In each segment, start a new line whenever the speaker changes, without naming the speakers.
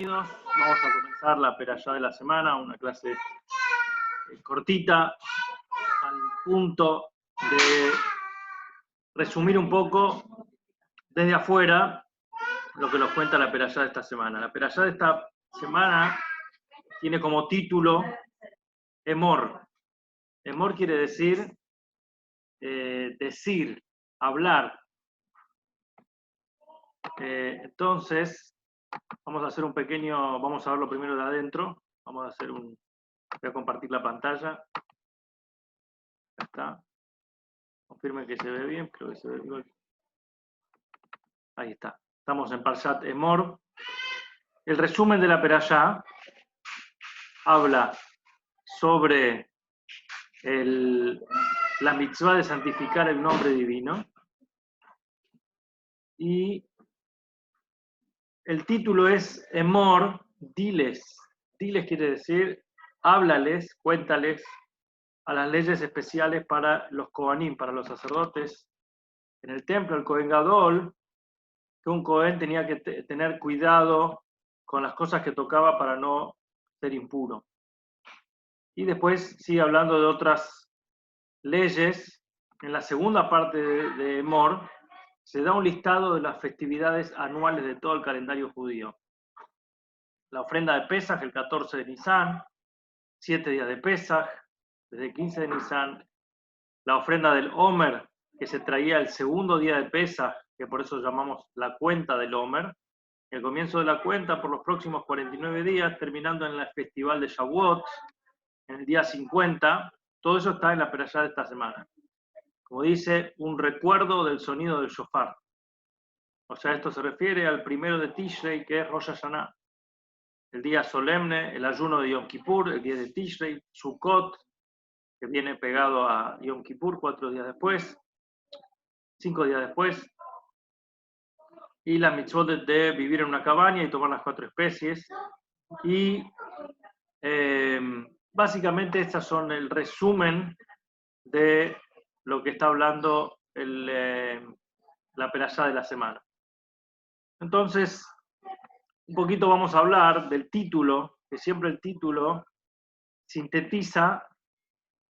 bienvenidos. Vamos a comenzar la perashá de la semana, una clase cortita, al punto de resumir un poco desde afuera lo que nos cuenta la perashá de esta semana. La perashá de esta semana tiene como título Emor. Emor quiere decir decir, hablar. Entonces, vamos a hacer un pequeño, vamos a verlo primero de adentro. Vamos a hacer voy a compartir la pantalla. Acá está. Confirme que se ve bien, creo que se ve bien. Ahí está. Estamos en Parshat Emor. El resumen de la perashá habla sobre la mitzvah de santificar el nombre divino. Y el título es Emor, diles. Diles quiere decir, háblales, cuéntales a las leyes especiales para los Kohanim, para los sacerdotes. En el templo, el Kohen Gadol, que un Kohen tenía que tener cuidado con las cosas que tocaba para no ser impuro. Y después sigue hablando de otras leyes. En la segunda parte de Emor se da un listado de las festividades anuales de todo el calendario judío. La ofrenda de Pesaj, el 14 de Nisan, 7 días de Pesaj, desde el 15 de Nisan. La ofrenda del Omer, que se traía el segundo día de Pesaj, que por eso llamamos la cuenta del Omer. El comienzo de la cuenta por los próximos 49 días, terminando en el festival de Shavuot, en el día 50. Todo eso está en la perashá de esta semana. Como dice, un recuerdo del sonido del shofar. O sea, esto se refiere al primero de Tishrei, que es Rosh Hashanah. El día solemne, el ayuno de Yom Kippur, el día de Tishrei, Sukkot, que viene pegado a Yom Kippur 4 días después, 5 días después, y la mitzvot de vivir en una cabaña y tomar las 4 especies. Y básicamente estas son el resumen de lo que está hablando la perashá de la semana. Entonces, un poquito vamos a hablar del título, que siempre el título sintetiza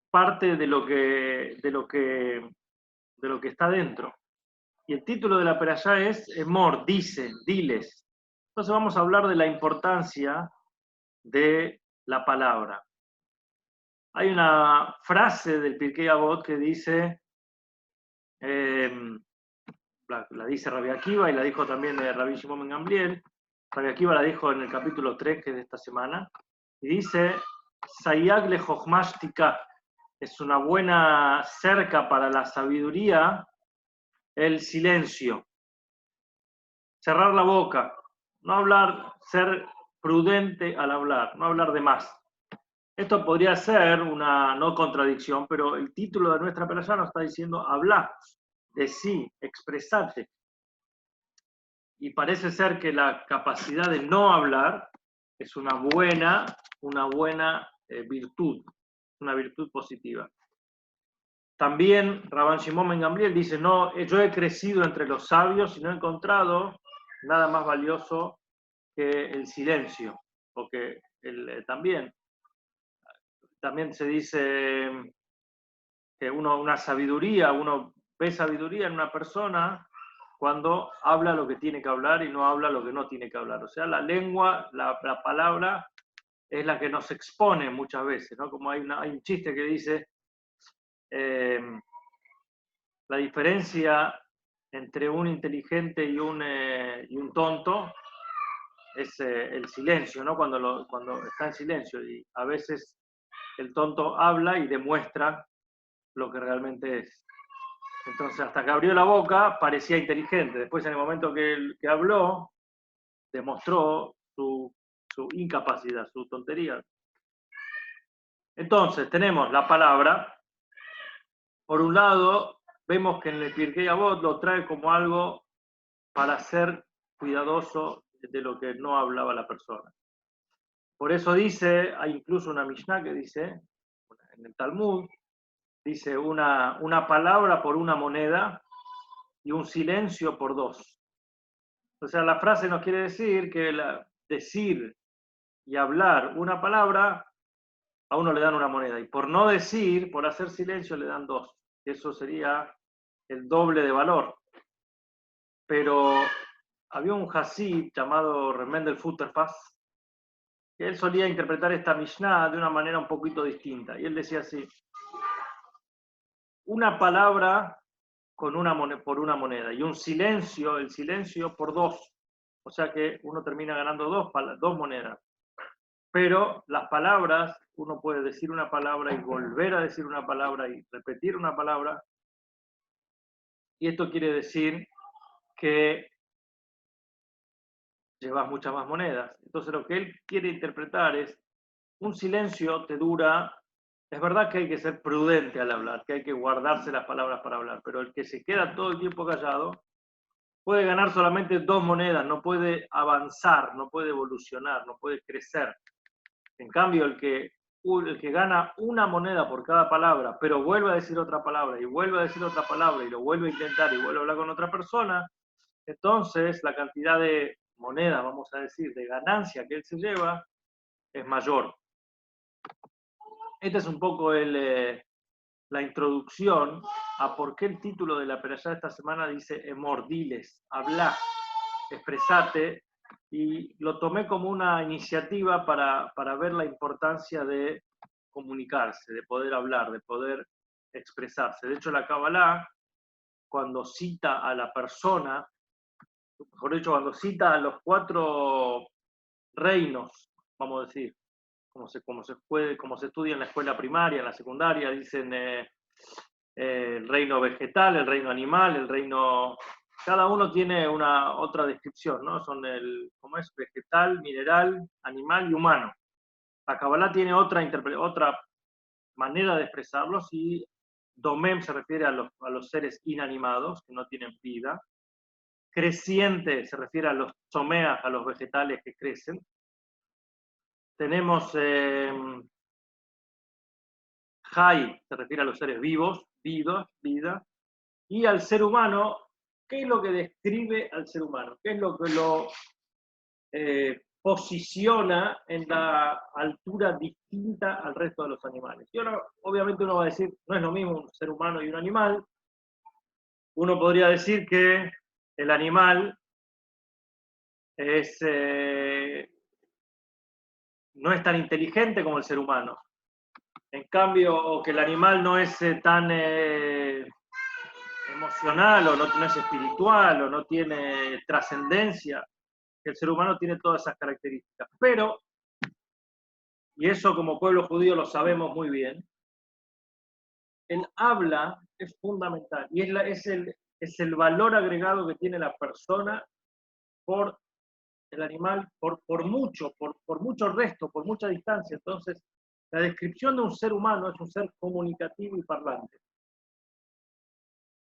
parte de lo que está dentro. Y el título de la perashá es Emor, dice, diles. Entonces vamos a hablar de la importancia de la palabra. Hay una frase del Pirkei Avot que dice, la dice Rabbi Akiva y la dijo también Rabbi Shimon ben Gamliel. Rabbi Akiva la dijo en el capítulo 3, que es de esta semana, y dice, Sayag le Chochmash Tikah, es una buena cerca para la sabiduría, el silencio. Cerrar la boca, no hablar, ser prudente al hablar, no hablar de más. Esto podría ser una no contradicción, pero el título de nuestra perashá nos está diciendo habla, decí, expresate. Y parece ser que la capacidad de no hablar es una buena virtud, una virtud positiva. También Rabban Shimon ben Gamliel dice, no, yo he crecido entre los sabios y no he encontrado nada más valioso que el silencio, porque también se dice que uno ve sabiduría en una persona cuando habla lo que tiene que hablar y no habla lo que no tiene que hablar. O sea, la lengua, la palabra es la que nos expone muchas veces, ¿no? Como hay un chiste que dice, la diferencia entre un inteligente y un tonto es el silencio, ¿no? Cuando está en silencio. Y a veces el tonto habla y demuestra lo que realmente es. Entonces, hasta que abrió la boca, parecía inteligente. Después, en el momento que habló, demostró su incapacidad, su tontería. Entonces, tenemos la palabra. Por un lado, vemos que en el Pirkei Avot lo trae como algo para ser cuidadoso de lo que no hablaba la persona. Por eso dice, hay incluso una Mishnah que dice, en el Talmud, dice una palabra por una moneda y un silencio por 2. O sea, la frase nos quiere decir que decir y hablar una palabra, a uno le dan una moneda. Y por no decir, por hacer silencio, le dan 2. Eso sería el doble de valor. Pero había un Hasid llamado Remendel Futterfass, que él solía interpretar esta Mishnah de una manera un poquito distinta. Y él decía así: una palabra por una moneda, y un silencio, el silencio por 2. O sea que uno termina ganando 2 monedas. Pero las palabras, uno puede decir una palabra y volver a decir una palabra y repetir una palabra. Y esto quiere decir que llevas muchas más monedas. Entonces lo que él quiere interpretar es: un silencio te dura. Es verdad que hay que ser prudente al hablar, que hay que guardarse las palabras para hablar, pero el que se queda todo el tiempo callado puede ganar solamente 2 monedas, no puede avanzar, no puede evolucionar, no puede crecer. En cambio, el que gana una moneda por cada palabra, pero vuelve a decir otra palabra y vuelve a decir otra palabra y lo vuelve a intentar y vuelve a hablar con otra persona, entonces la cantidad de monedas, vamos a decir, de ganancia que él se lleva es mayor. Esta es un poco la introducción a por qué el título de la perashá de esta semana dice Emor, diles, habla, expresate, y lo tomé como una iniciativa para ver la importancia de comunicarse, de poder hablar, de poder expresarse. De hecho, la Kabbalah, cuando cita a la persona, mejor dicho, cuando cita a los 4 reinos, vamos a decir, como se estudia en la escuela primaria, en la secundaria, dicen el reino vegetal, el reino animal, el reino... Cada uno tiene otra descripción, ¿no? Son ¿cómo es? Vegetal, mineral, animal y humano. La Kabbalah tiene otra manera de expresarlos, y Domem se refiere a los seres inanimados, que no tienen vida. Creciente se refiere a los tzomeach, a los vegetales que crecen. Tenemos Hay, se refiere a los seres vivos, vida. Y al ser humano, ¿qué es lo que describe al ser humano? ¿Qué es lo que lo posiciona en la altura distinta al resto de los animales? Y ahora, obviamente, uno va a decir, no es lo mismo un ser humano y un animal. Uno podría decir que el animal no es tan inteligente como el ser humano. En cambio, o que el animal no es tan emocional, o no es espiritual, o no tiene trascendencia. El ser humano tiene todas esas características. Pero, y eso como pueblo judío lo sabemos muy bien, el habla es fundamental, y es el valor agregado que tiene la persona por el animal, por mucho resto, por mucha distancia. Entonces, la descripción de un ser humano es un ser comunicativo y parlante.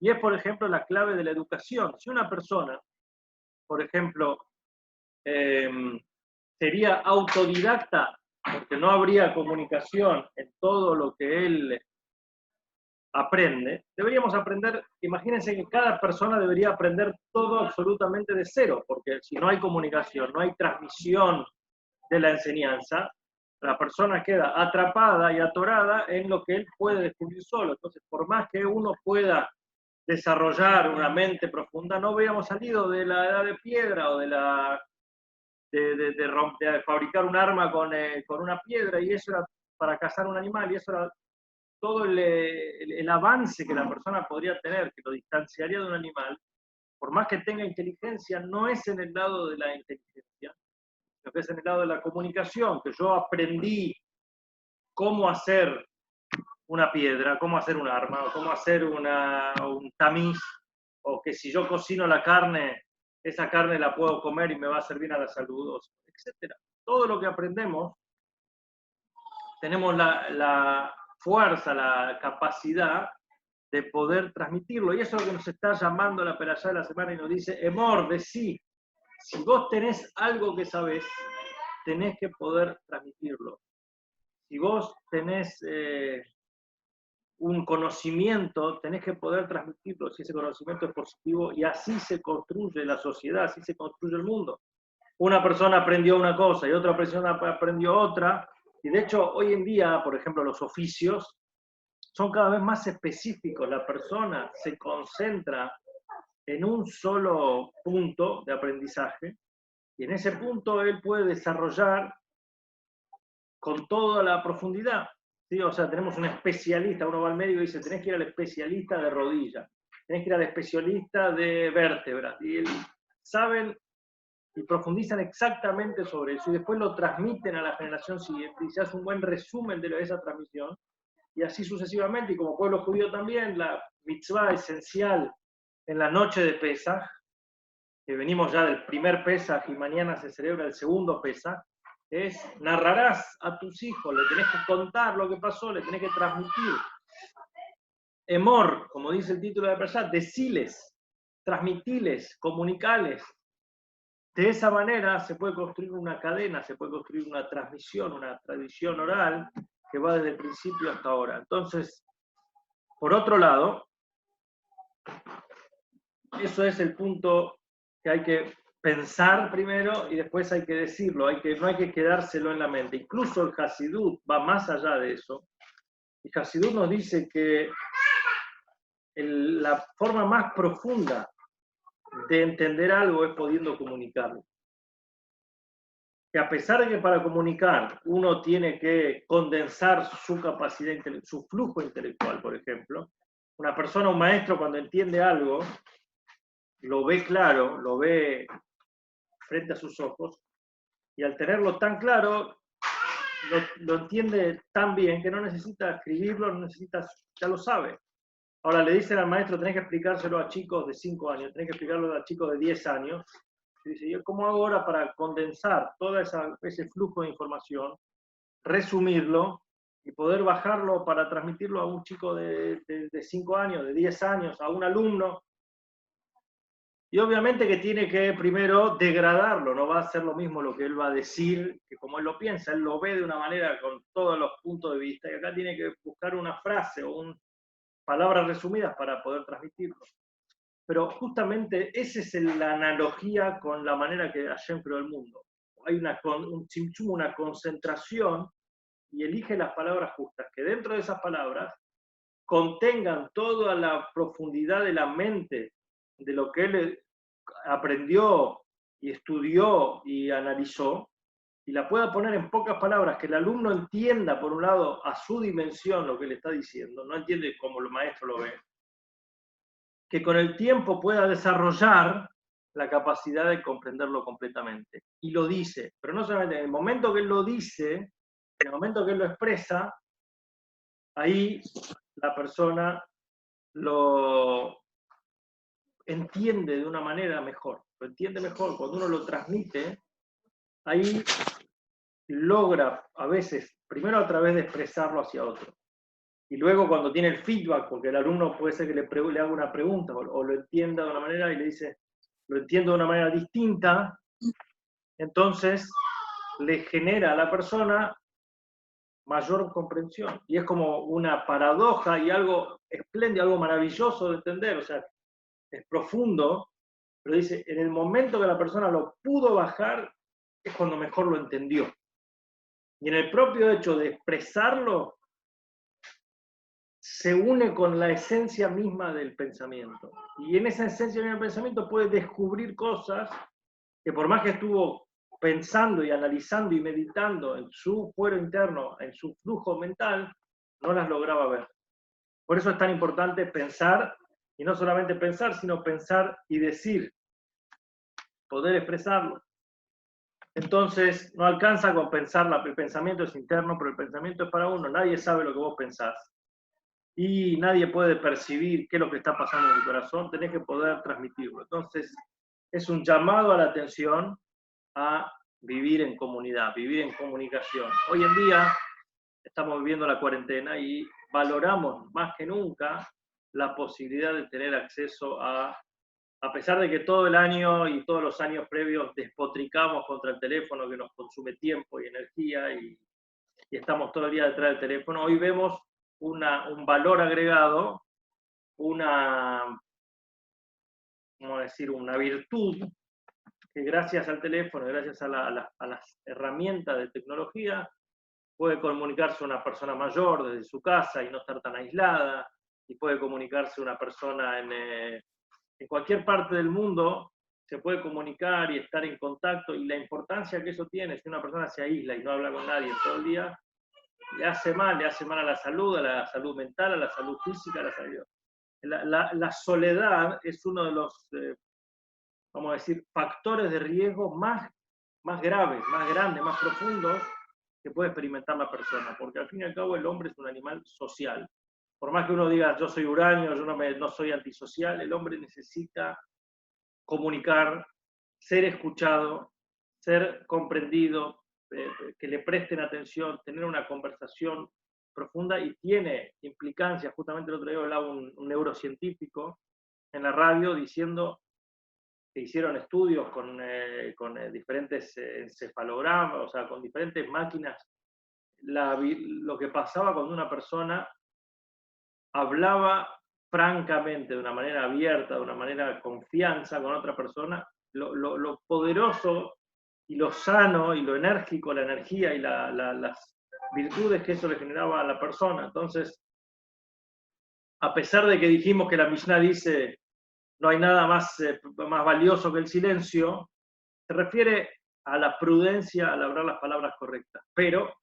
Y es, por ejemplo, la clave de la educación. Si una persona, por ejemplo, sería autodidacta, porque no habría comunicación en todo lo que él aprende, deberíamos aprender, imagínense que cada persona debería aprender todo absolutamente de cero, porque si no hay comunicación, no hay transmisión de la enseñanza, la persona queda atrapada y atorada en lo que él puede descubrir solo. Entonces, por más que uno pueda desarrollar una mente profunda, no habríamos salido de la edad de piedra o de fabricar un arma con una piedra, y eso era para cazar un animal, y eso era todo el avance que la persona podría tener, que lo distanciaría de un animal. Por más que tenga inteligencia, no es en el lado de la inteligencia, sino que es en el lado de la comunicación, que yo aprendí cómo hacer una piedra, cómo hacer un arma, o cómo hacer un tamiz, o que si yo cocino la carne, esa carne la puedo comer y me va a servir a la salud, etc. Todo lo que aprendemos, tenemos la fuerza, la capacidad de poder transmitirlo. Y eso es lo que nos está llamando la perashá de la semana, y nos dice: Emor, decí, si vos tenés algo que sabés, tenés que poder transmitirlo. Si vos tenés un conocimiento, tenés que poder transmitirlo, si ese conocimiento es positivo, y así se construye la sociedad, así se construye el mundo. una persona aprendió una cosa y otra persona aprendió otra, y de hecho hoy en día, por ejemplo, los oficios son cada vez más específicos, la persona se concentra en un solo punto de aprendizaje, y en ese punto él puede desarrollar con toda la profundidad. ¿Sí? O sea, tenemos un especialista, uno va al médico y dice, tenés que ir al especialista de rodilla, tenés que ir al especialista de vértebras, y saben y profundizan exactamente sobre eso, y después lo transmiten a la generación siguiente, y se hace un buen resumen de esa transmisión, y así sucesivamente, y como pueblo judío también, la mitzvah esencial en la noche de Pesaj, que venimos ya del primer Pesaj y mañana se celebra el segundo Pesaj, es narrarás a tus hijos, le tenés que contar lo que pasó, le tenés que transmitir. Emor, como dice el título de la persona, deciles, transmitiles, comunicales. De esa manera se puede construir una cadena, se puede construir una transmisión, una tradición oral que va desde el principio hasta ahora. Entonces, por otro lado, eso es el punto que hay que pensar primero y después hay que decirlo, no hay que quedárselo en la mente. Incluso el Hasidut va más allá de eso. El Hasidut nos dice que la forma más profunda de entender algo es pudiendo comunicarlo. Que a pesar de que para comunicar uno tiene que condensar su capacidad, su flujo intelectual, por ejemplo, una persona, un maestro, cuando entiende algo, lo ve claro, lo ve frente a sus ojos, y al tenerlo tan claro, lo entiende tan bien que no necesita escribirlo, no necesita, ya lo sabe. Ahora le dicen al maestro, tenés que explicárselo a chicos de 5 años, tenés que explicarlo a chicos de 10 años. Y dice, ¿yo cómo hago ahora para condensar todo ese flujo de información, resumirlo y poder bajarlo para transmitirlo a un chico de 5 años, de 10 años, a un alumno? Y obviamente que tiene que primero degradarlo, no va a ser lo mismo lo que él va a decir que como él lo piensa, él lo ve de una manera con todos los puntos de vista, y acá tiene que buscar una frase o palabras resumidas para poder transmitirlo. Pero justamente esa es la analogía con la manera que Hashem creó el mundo. Hay un chimchum, una concentración, y elige las palabras justas, que dentro de esas palabras contengan toda la profundidad de la mente de lo que él aprendió y estudió y analizó, y la pueda poner en pocas palabras, que el alumno entienda, por un lado, a su dimensión lo que le está diciendo, no entiende como el maestro lo ve, que con el tiempo pueda desarrollar la capacidad de comprenderlo completamente. Y lo dice, pero no solamente en el momento que él lo dice, en el momento que él lo expresa, ahí la persona lo entiende de una manera mejor, lo entiende mejor. Cuando uno lo transmite, ahí logra a veces, primero a través de expresarlo hacia otro, y luego cuando tiene el feedback, porque el alumno puede ser que le haga una pregunta o lo entienda de una manera y le dice, lo entiendo de una manera distinta, entonces le genera a la persona mayor comprensión. Y es como una paradoja y algo espléndido, algo maravilloso de entender, o sea, es profundo, pero dice, en el momento que la persona lo pudo bajar, es cuando mejor lo entendió. Y en el propio hecho de expresarlo, se une con la esencia misma del pensamiento. Y en esa esencia misma del pensamiento puede descubrir cosas que por más que estuvo pensando y analizando y meditando en su fuero interno, en su flujo mental, no las lograba ver. Por eso es tan importante pensar, y no solamente pensar, sino pensar y decir, poder expresarlo. Entonces, no alcanza con pensar, el pensamiento es interno, pero el pensamiento es para uno, nadie sabe lo que vos pensás. Y nadie puede percibir qué es lo que está pasando en el corazón, tenés que poder transmitirlo. Entonces, es un llamado a la atención a vivir en comunidad, vivir en comunicación. Hoy en día estamos viviendo la cuarentena y valoramos más que nunca la posibilidad de tener acceso a pesar de que todo el año y todos los años previos despotricamos contra el teléfono que nos consume tiempo y energía y estamos todo el día detrás del teléfono, hoy vemos un valor agregado, ¿cómo decir? Una virtud que gracias al teléfono, gracias a las herramientas de tecnología, puede comunicarse una persona mayor desde su casa y no estar tan aislada, y puede comunicarse una persona en cualquier parte del mundo, se puede comunicar y estar en contacto, y la importancia que eso tiene, si una persona se aísla y no habla con nadie todo el día, le hace mal a la salud mental, a la salud física, a la salud. La soledad es uno de los, vamos a decir, factores de riesgo más graves, más grandes, más profundos que puede experimentar la persona, porque al fin y al cabo el hombre es un animal social. Por más que uno diga, yo soy huraño, yo no soy antisocial, el hombre necesita comunicar, ser escuchado, ser comprendido, que le presten atención, tener una conversación profunda, y tiene implicancias. Justamente el otro día hablaba un neurocientífico en la radio diciendo que hicieron estudios con diferentes encefalogramas, o sea, con diferentes máquinas, lo que pasaba cuando una persona hablaba francamente, de una manera abierta, de una manera de confianza con otra persona, lo poderoso y lo sano y lo enérgico, la energía y las virtudes que eso le generaba a la persona. Entonces, a pesar de que dijimos que la Mishnah dice no hay nada más valioso que el silencio, se refiere a la prudencia al hablar las palabras correctas, pero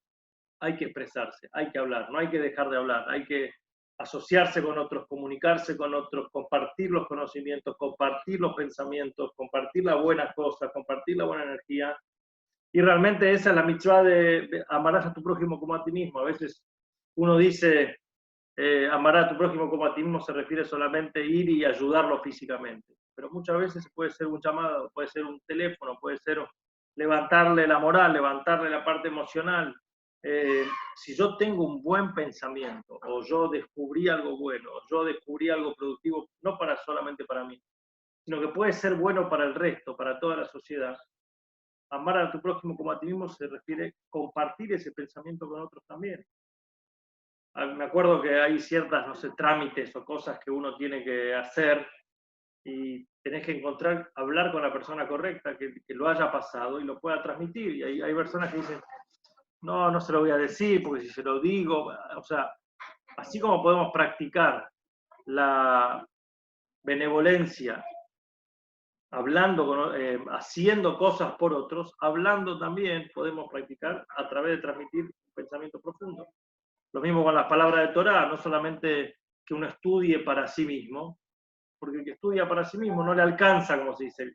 hay que expresarse, hay que hablar, no hay que dejar de hablar, hay que asociarse con otros, comunicarse con otros, compartir los conocimientos, compartir los pensamientos, compartir las buenas cosas, compartir la buena energía. Y realmente esa es la mitzvah de amarás a tu prójimo como a ti mismo. A veces uno dice, amarás a tu prójimo como a ti mismo, se refiere solamente a ir y ayudarlo físicamente. Pero muchas veces puede ser un llamado, puede ser un teléfono, puede ser levantarle la moral, levantarle la parte emocional. Si yo tengo un buen pensamiento, o yo descubrí algo bueno, o yo descubrí algo productivo, no solamente para mí, sino que puede ser bueno para el resto, para toda la sociedad. Amar a tu prójimo como a ti mismo se refiere a compartir ese pensamiento con otros también. Me acuerdo que hay ciertas, no sé, trámites o cosas que uno tiene que hacer, y tenés que hablar con la persona correcta que lo haya pasado y lo pueda transmitir. Y hay personas que dicen, no se lo voy a decir, porque si se lo digo, o sea, así como podemos practicar la benevolencia, hablando, haciendo cosas por otros, hablando también podemos practicar a través de transmitir un pensamiento profundo. Lo mismo con las palabras de Torah, no solamente que uno estudie para sí mismo, porque el que estudia para sí mismo no le alcanza, como se dice,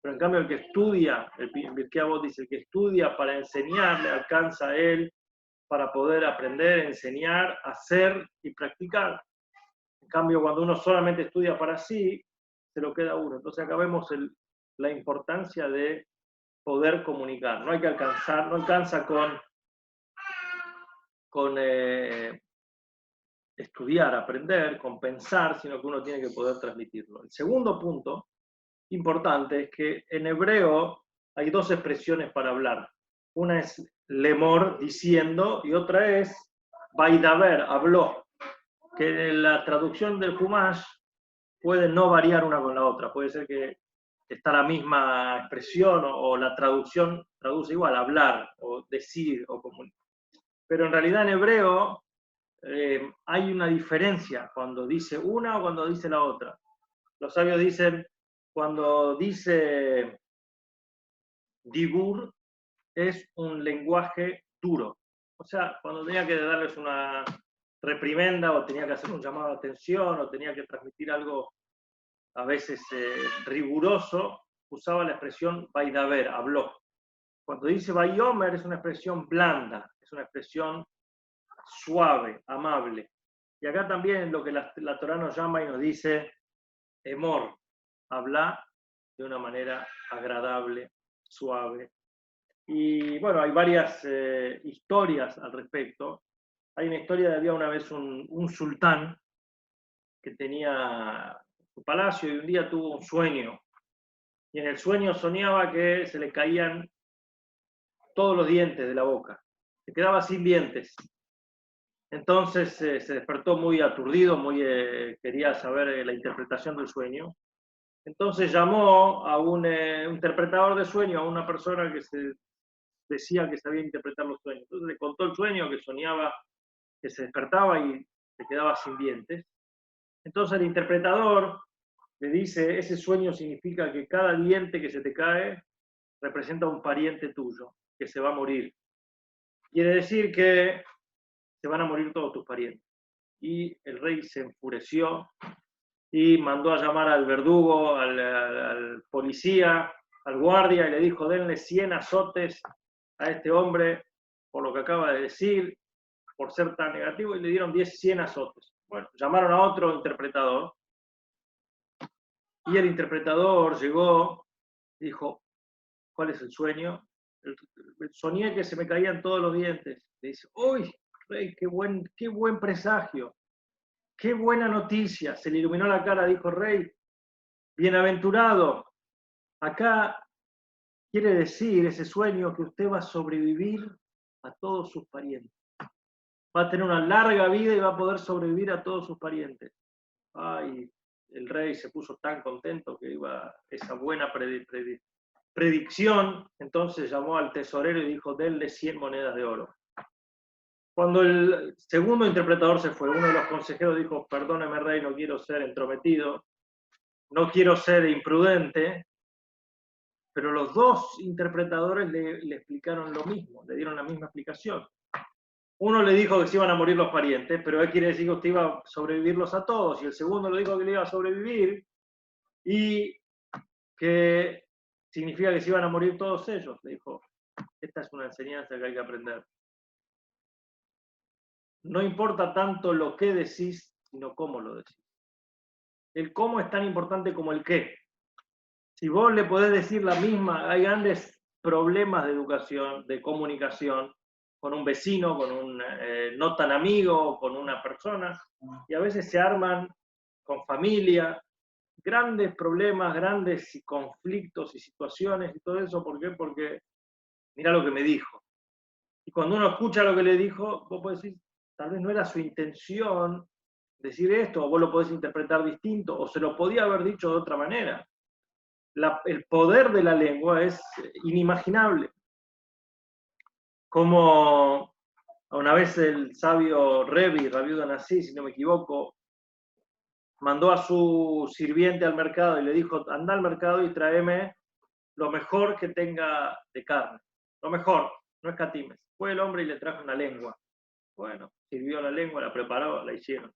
pero en cambio el que estudia, el Pirkei Avot dice, el que estudia para enseñar, le alcanza a él para poder aprender, enseñar, hacer y practicar. En cambio, cuando uno solamente estudia para sí, se lo queda uno. Entonces acá vemos la importancia de poder comunicar. No hay que alcanzar, no alcanza con estudiar, aprender, con pensar, sino que uno tiene que poder transmitirlo. El segundo punto importante es que en hebreo hay dos expresiones para hablar. Una es lemor, diciendo, y otra es vaidaber, habló, que en la traducción del Humash puede no variar una con la otra. Puede ser que está la misma expresión, o la traducción traduce igual, hablar o decir o comunicar. Pero en realidad en hebreo hay una diferencia cuando dice una o cuando dice la otra. Los sabios dicen, cuando dice dibur, es un lenguaje duro. O sea, cuando tenía que darles una reprimenda, o tenía que hacer un llamado de atención, o tenía que transmitir algo a veces riguroso, usaba la expresión vaidaber, habló. Cuando dice vayomer es una expresión blanda, es una expresión suave, amable. Y acá también lo que la Torá nos llama y nos dice, emor, habla de una manera agradable, suave. Y bueno, hay varias historias al respecto. Hay una historia de había una vez un sultán que tenía su palacio, y un día tuvo un sueño. Y en el sueño soñaba que se le caían todos los dientes de la boca. Se quedaba sin dientes. Entonces se despertó muy aturdido, quería saber la interpretación del sueño. Entonces llamó a un interpretador de sueños, a una persona que se decía que sabía interpretar los sueños. Entonces le contó el sueño, que soñaba, que se despertaba y se quedaba sin dientes. Entonces el interpretador le dice, ese sueño significa que cada diente que se te cae representa un pariente tuyo, que se va a morir. Quiere decir que se van a morir todos tus parientes. Y el rey se enfureció y mandó a llamar al verdugo, al policía, al guardia, y le dijo, denle 100 azotes a este hombre por lo que acaba de decir, por ser tan negativo, y le dieron 100 azotes. Bueno, llamaron a otro interpretador, y el interpretador llegó y dijo, ¿cuál es el sueño? Soñé que se me caían todos los dientes. Le dice, ¡uy, rey, qué buen presagio! ¡Qué buena noticia! Se le iluminó la cara, dijo, rey, bienaventurado. Acá quiere decir ese sueño que usted va a sobrevivir a todos sus parientes. Va a tener una larga vida y va a poder sobrevivir a todos sus parientes. Ay, el rey se puso tan contento que iba esa buena predicción, entonces llamó al tesorero y dijo, denle 100 monedas de oro. Cuando el segundo interpretador se fue, uno de los consejeros dijo, perdóneme rey, no quiero ser entrometido, no quiero ser imprudente, pero los dos interpretadores le explicaron lo mismo, le dieron la misma explicación. Uno le dijo que se iban a morir los parientes, pero él quiere decir que usted iba a sobrevivirlos a todos, y el segundo le dijo que le iba a sobrevivir y que significa que se iban a morir todos ellos. Le dijo, esta es una enseñanza que hay que aprender. No importa tanto lo que decís, sino cómo lo decís. El cómo es tan importante como el qué. Si vos le podés decir la misma, hay grandes problemas de educación, de comunicación, con un vecino, con un no tan amigo, con una persona, y a veces se arman con familia, grandes problemas, grandes conflictos y situaciones y todo eso. ¿Por qué? Porque mira lo que me dijo. Y cuando uno escucha lo que le dijo, vos podés decir, tal vez no era su intención decir esto, o vos lo podés interpretar distinto, o se lo podía haber dicho de otra manera. El poder de la lengua es inimaginable. Como una vez el sabio Rabbi Danasí, si no me equivoco, mandó a su sirviente al mercado y le dijo, anda al mercado y tráeme lo mejor que tenga de carne. Lo mejor, no escatimes. Fue el hombre y le trajo una lengua. Bueno, sirvió la lengua, la preparó, la hicieron.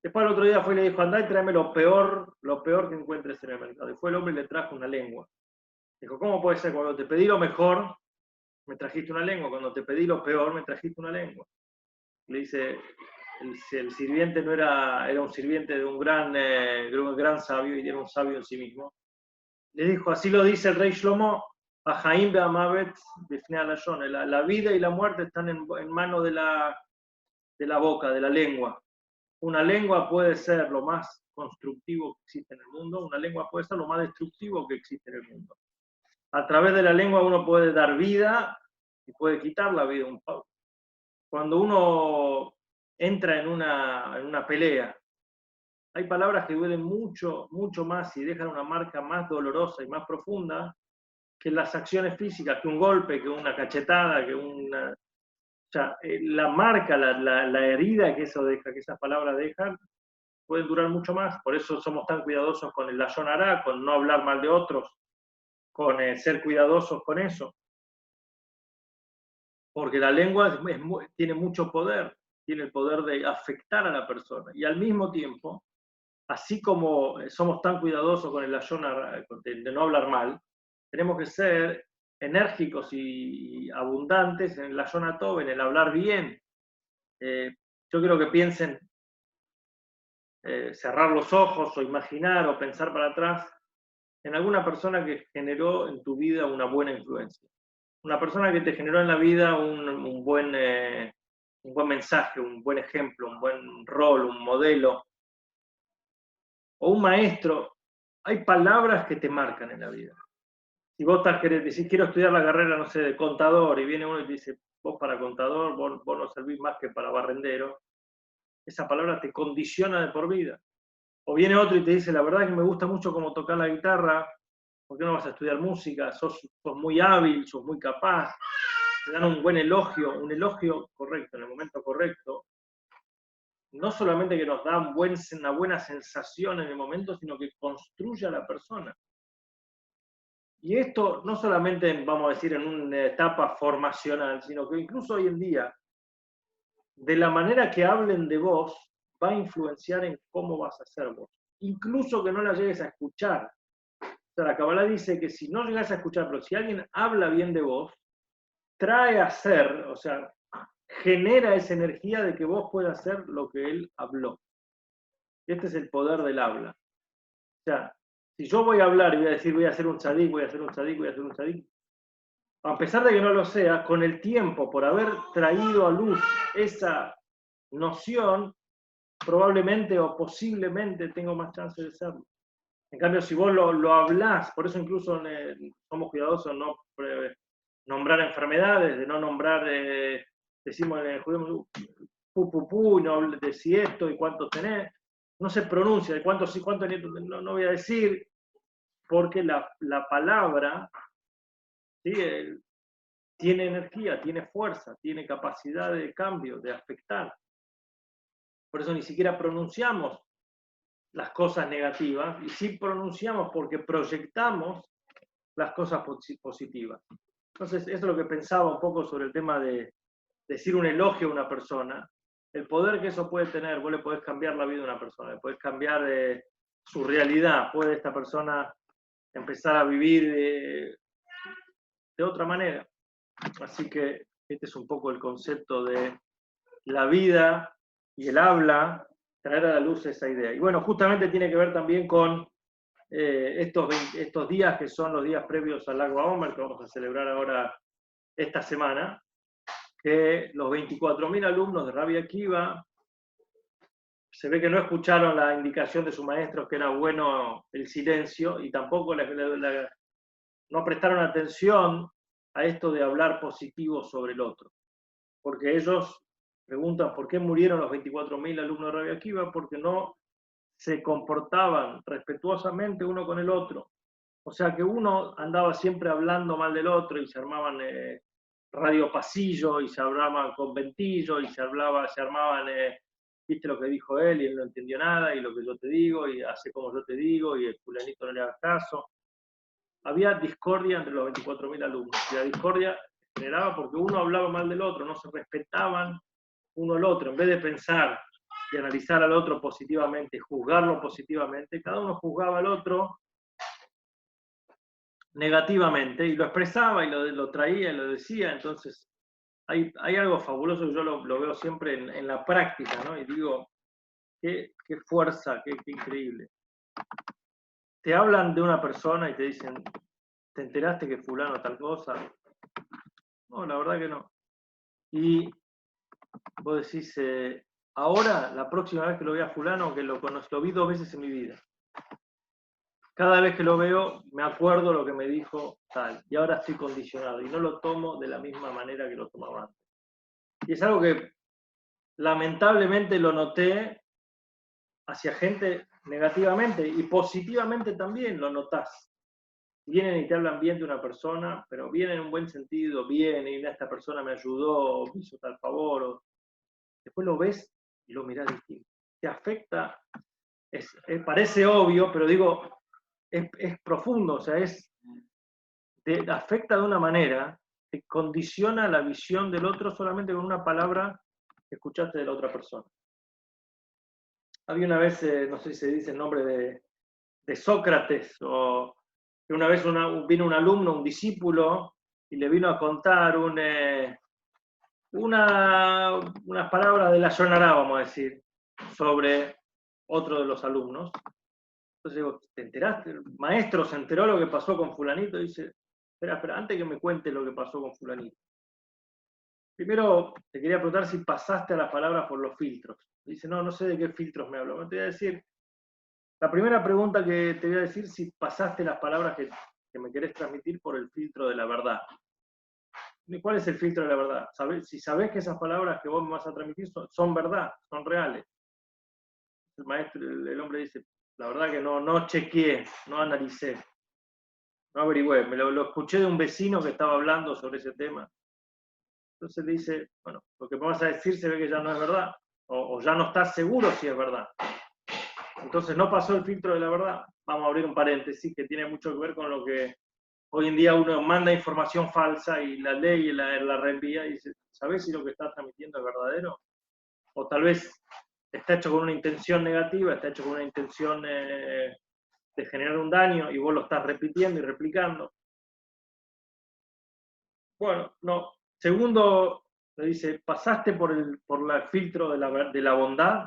Después el otro día fue y le dijo, andá y tráeme lo peor que encuentres en el mercado. Y fue el hombre y le trajo una lengua. Dijo, ¿cómo puede ser? Cuando te pedí lo mejor, me trajiste una lengua. Cuando te pedí lo peor, me trajiste una lengua. Le dice, el sirviente no era un sirviente de un gran sabio, y era un sabio en sí mismo. Le dijo, así lo dice el rey Shlomo, Ahaim be'amavet bifnei halashon. La vida y la muerte están en manos de la boca, de la lengua. Una lengua puede ser lo más constructivo que existe en el mundo, una lengua puede ser lo más destructivo que existe en el mundo. A través de la lengua uno puede dar vida y puede quitar la vida. Cuando uno entra en una pelea, hay palabras que duelen mucho, mucho más y dejan una marca más dolorosa y más profunda que las acciones físicas, que un golpe, que una cachetada, que una... O sea, la marca, la herida que eso deja, que esas palabras dejan, pueden durar mucho más. Por eso somos tan cuidadosos con el lashon hará, con no hablar mal de otros, con ser cuidadosos con eso. Porque la lengua tiene mucho poder, tiene el poder de afectar a la persona. Y al mismo tiempo, así como somos tan cuidadosos con el lashon hará, de no hablar mal, tenemos que ser enérgicos y abundantes en el lashon tov, en el hablar bien. Yo quiero que piensen, cerrar los ojos o imaginar o pensar para atrás en alguna persona que generó en tu vida una buena influencia. Una persona que te generó en la vida un buen mensaje, un buen ejemplo, un buen rol, un modelo, o un maestro. Hay palabras que te marcan en la vida. Si vos decís, quiero estudiar la carrera, no sé, de contador, y viene uno y te dice, vos para contador, vos no servís más que para barrendero, esa palabra te condiciona de por vida. O viene otro y te dice, la verdad es que me gusta mucho cómo tocar la guitarra, ¿por qué no vas a estudiar música? Sos muy hábil, sos muy capaz, te dan un un elogio correcto, en el momento correcto. No solamente que nos da una buena sensación en el momento, sino que construye a la persona. Y esto no solamente, vamos a decir, en una etapa formacional, sino que incluso hoy en día, de la manera que hablen de vos, va a influenciar en cómo vas a ser vos. Incluso que no la llegues a escuchar. O sea, la Kabbalah dice que si no llegas a escuchar, pero si alguien habla bien de vos, trae a ser, o sea, genera esa energía de que vos puedas hacer lo que él habló. Este es el poder del habla. O sea, si yo voy a hablar y voy a decir, voy a hacer un tzadik, voy a hacer un tzadik, voy a hacer un tzadik, a pesar de que no lo sea, con el tiempo, por haber traído a luz esa noción, probablemente o posiblemente tengo más chance de serlo. En cambio, si vos lo hablás, por eso incluso somos cuidadosos de no nombrar enfermedades, de no nombrar, decimos en el judío, pu, no decís esto y cuántos tenés, no se pronuncia, de cuántos sí, cuántos no voy a decir, porque la palabra, ¿sí? Tiene energía, tiene fuerza, tiene capacidad de cambio, de afectar. Por eso ni siquiera pronunciamos las cosas negativas, y sí pronunciamos porque proyectamos las cosas positivas. Entonces, eso es lo que pensaba un poco sobre el tema de decir un elogio a una persona, el poder que eso puede tener. Vos le podés cambiar la vida a una persona, le podés cambiar su realidad, puede esta persona empezar a vivir de otra manera. Así que este es un poco el concepto de la vida y el habla, traer a la luz esa idea. Y bueno, justamente tiene que ver también con estos días que son los días previos al Lago Omer, que vamos a celebrar ahora esta semana, que los 24.000 alumnos de Rabbi Akiva se ve que no escucharon la indicación de su maestro que era bueno el silencio, y tampoco no prestaron atención a esto de hablar positivo sobre el otro. Porque ellos preguntan por qué murieron los 24.000 alumnos de Rabbi Akiva, porque no se comportaban respetuosamente uno con el otro. O sea que uno andaba siempre hablando mal del otro y se armaban radio pasillo y se armaban conventillo y se armaban, viste lo que dijo él y él no entendió nada y lo que yo te digo y hace como yo te digo y el fulanito no le haga caso. Había discordia entre los 24.000 alumnos y la discordia se generaba porque uno hablaba mal del otro, no se respetaban uno al otro. En vez de pensar y analizar al otro positivamente, juzgarlo positivamente, cada uno juzgaba al otro negativamente y lo expresaba y lo traía y lo decía. Entonces hay algo fabuloso que yo lo veo siempre en la práctica, ¿no? Y digo, qué fuerza, qué increíble. Te hablan de una persona y te dicen, ¿te enteraste que fulano tal cosa? No, la verdad que no. Y vos decís, ahora, la próxima vez que lo vea a fulano, que lo vi 2 veces en mi vida. Cada vez que lo veo, me acuerdo lo que me dijo tal, y ahora estoy condicionado, y no lo tomo de la misma manera que lo tomaba antes. Y es algo que lamentablemente lo noté hacia gente negativamente, y positivamente también lo notás. Vienen y te hablan bien de una persona, pero vienen en un buen sentido, bien, y esta persona me ayudó, me hizo tal favor, o después lo ves y lo mirás distinto. Te afecta, parece obvio, pero digo, es profundo, o sea, te afecta de una manera, te condiciona la visión del otro solamente con una palabra que escuchaste de la otra persona. Había una vez, no sé si se dice el nombre de Sócrates, o que una vez vino un alumno, un discípulo, y le vino a contar unas palabras de la Yonará, vamos a decir, sobre otro de los alumnos. Entonces digo, ¿te enteraste? El maestro se enteró lo que pasó con fulanito, y dice, espera, antes que me cuente lo que pasó con fulanito. Primero te quería preguntar si pasaste a las palabras por los filtros. Dice, no sé de qué filtros me hablo. Te voy a decir, la primera pregunta que te voy a decir, si pasaste las palabras que me querés transmitir por el filtro de la verdad. ¿Cuál es el filtro de la verdad? Si sabés que esas palabras que vos me vas a transmitir son verdad, son reales. El maestro, el hombre dice, la verdad que no chequeé, no analicé, no averigüé, lo escuché de un vecino que estaba hablando sobre ese tema. Entonces le dice, bueno, lo que me vas a decir se ve que ya no es verdad, o ya no estás seguro si es verdad. Entonces no pasó el filtro de la verdad. Vamos a abrir un paréntesis que tiene mucho que ver con lo que hoy en día uno manda información falsa y la ley la reenvía y dice, ¿sabés si lo que estás transmitiendo es verdadero? O tal vez está hecho con una intención negativa, está hecho con una intención de generar un daño y vos lo estás repitiendo y replicando. Bueno, no. Segundo, le dice, pasaste por el filtro de la bondad.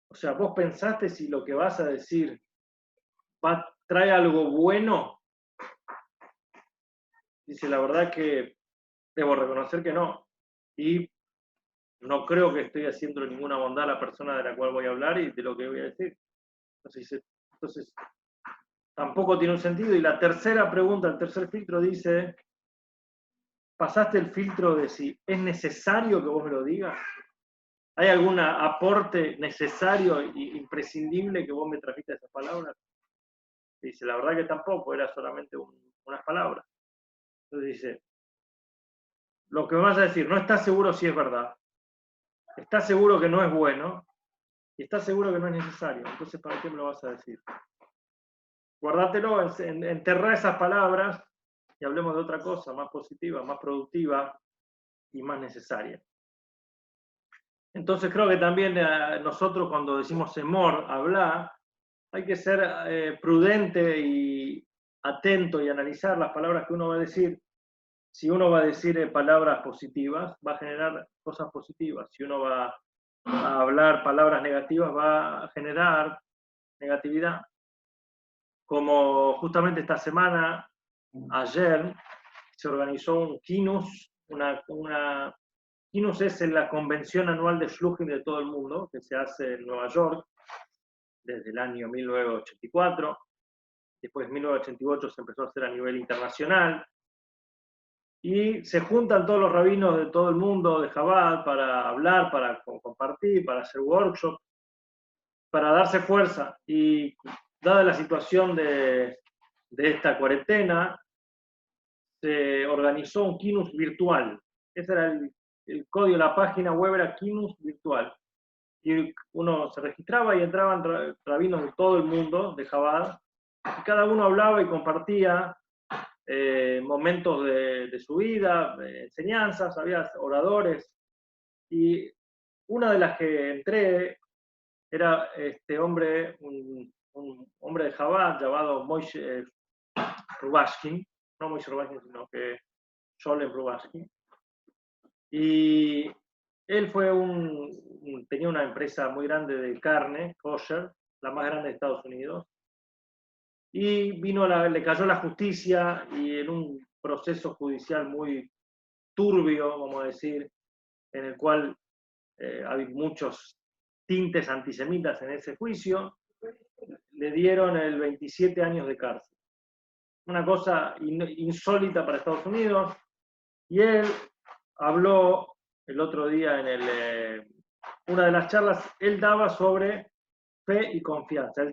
O sea, vos pensaste si lo que vas a decir trae algo bueno. Dice, la verdad que debo reconocer que no. Y no creo que estoy haciendo ninguna bondad a la persona de la cual voy a hablar y de lo que voy a decir. Entonces tampoco tiene un sentido. Y la tercera pregunta, el tercer filtro dice, ¿pasaste el filtro de si es necesario que vos me lo digas? ¿Hay algún aporte necesario e imprescindible que vos me trajiste esas palabras? Dice, la verdad que tampoco, era solamente unas palabras. Entonces dice, lo que me vas a decir, no estás seguro si es verdad, estás seguro que no es bueno, y estás seguro que no es necesario. Entonces, ¿para qué me lo vas a decir? Guárdatelo, enterrá esas palabras y hablemos de otra cosa, más positiva, más productiva y más necesaria. Entonces creo que también nosotros cuando decimos emor, hablar, hay que ser prudente y atento y analizar las palabras que uno va a decir. Si uno va a decir palabras positivas, va a generar cosas positivas. Si uno va a hablar palabras negativas, va a generar negatividad. Como justamente esta semana, ayer, se organizó un Kinus, Kinus es la convención anual de Shluchim de todo el mundo, que se hace en Nueva York desde el año 1984. Después, en 1988, se empezó a hacer a nivel internacional. Y se juntan todos los rabinos de todo el mundo de Chabad para hablar, para compartir, para hacer workshops, para darse fuerza. Y dada la situación de esta cuarentena, se organizó un Kinus virtual. Ese era el código, la página web era Kinus virtual. Y uno se registraba y entraban rabinos de todo el mundo, de Chabad, y cada uno hablaba y compartía momentos de su vida, enseñanzas, había oradores. Y una de las que entré era este hombre, un hombre de Chabad llamado Moishe Rubashkin, no Moishe Rubashkin, sino que Sholem Rubashkin. Y él fue tenía una empresa muy grande de carne, kosher, la más grande de Estados Unidos. Y le cayó la justicia y en un proceso judicial muy turbio, vamos a decir, en el cual hay muchos tintes antisemitas en ese juicio, le dieron el 27 años de cárcel. Una cosa insólita para Estados Unidos. Y él habló el otro día en una de las charlas, él daba sobre fe y confianza.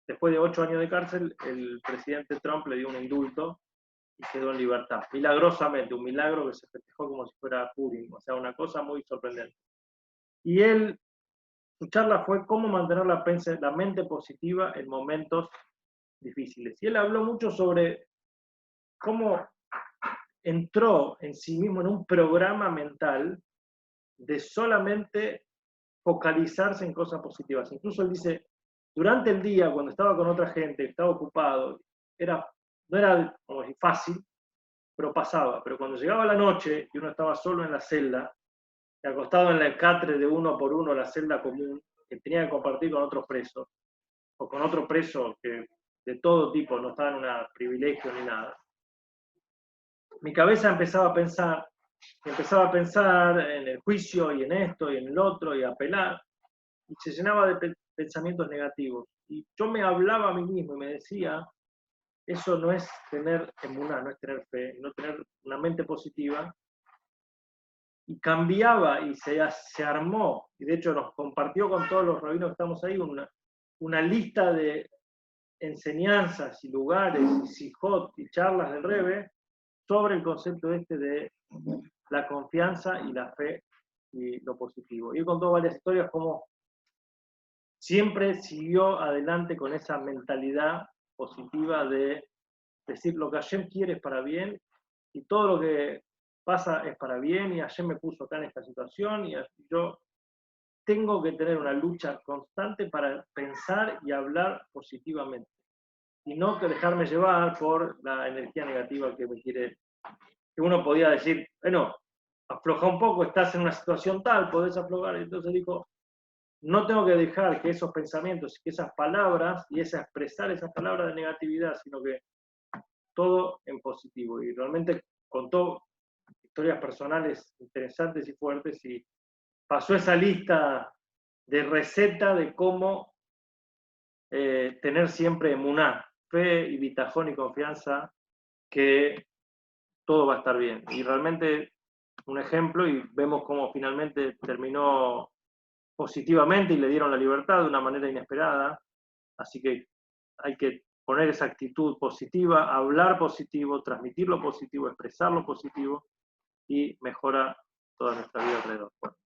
Después de 8 años de cárcel, el presidente Trump le dio un indulto y quedó en libertad. Milagrosamente, un milagro que se festejó como si fuera Purim, o sea, una cosa muy sorprendente. Y su charla fue cómo mantener la mente positiva en momentos difíciles. Y él habló mucho sobre cómo entró en sí mismo en un programa mental de solamente focalizarse en cosas positivas. Incluso él dice, durante el día, cuando estaba con otra gente, estaba ocupado, no era como decir, fácil, pero pasaba. Pero cuando llegaba la noche y uno estaba solo en la celda, acostado en el catre de uno por uno, la celda común, que tenía que compartir con otros presos, o con otro preso que de todo tipo, no estaba en un privilegio ni nada. Mi cabeza empezaba a pensar en el juicio y en esto y en el otro y a apelar, y se llenaba de pensamientos negativos. Y yo me hablaba a mí mismo y me decía, eso no es tener emuná, no es tener fe, no tener una mente positiva, y cambiaba y se armó, y de hecho nos compartió con todos los rabinos que estamos ahí una lista de enseñanzas y lugares y sijot y charlas del Rebbe sobre el concepto este de la confianza y la fe y lo positivo. Y él contó varias historias como siempre siguió adelante con esa mentalidad positiva de decir lo que Hashem quiere es para bien y todo lo que pasa es para bien y Hashem me puso acá en esta situación y yo tengo que tener una lucha constante para pensar y hablar positivamente y no que dejarme llevar por la energía negativa que me quiere. Que uno podía decir, bueno, afloja un poco, estás en una situación tal, podés aflojar. Entonces dijo, no tengo que dejar que esos pensamientos, que esas palabras y expresar esas palabras de negatividad, sino que todo en positivo. Y realmente contó historias personales interesantes y fuertes y pasó esa lista de receta de cómo tener siempre emuná, fe y bitajón y confianza que todo va a estar bien. Y realmente un ejemplo y vemos cómo finalmente terminó positivamente y le dieron la libertad de una manera inesperada. Así que hay que poner esa actitud positiva, hablar positivo, transmitir lo positivo, expresar lo positivo y mejora toda nuestra vida alrededor. Bueno.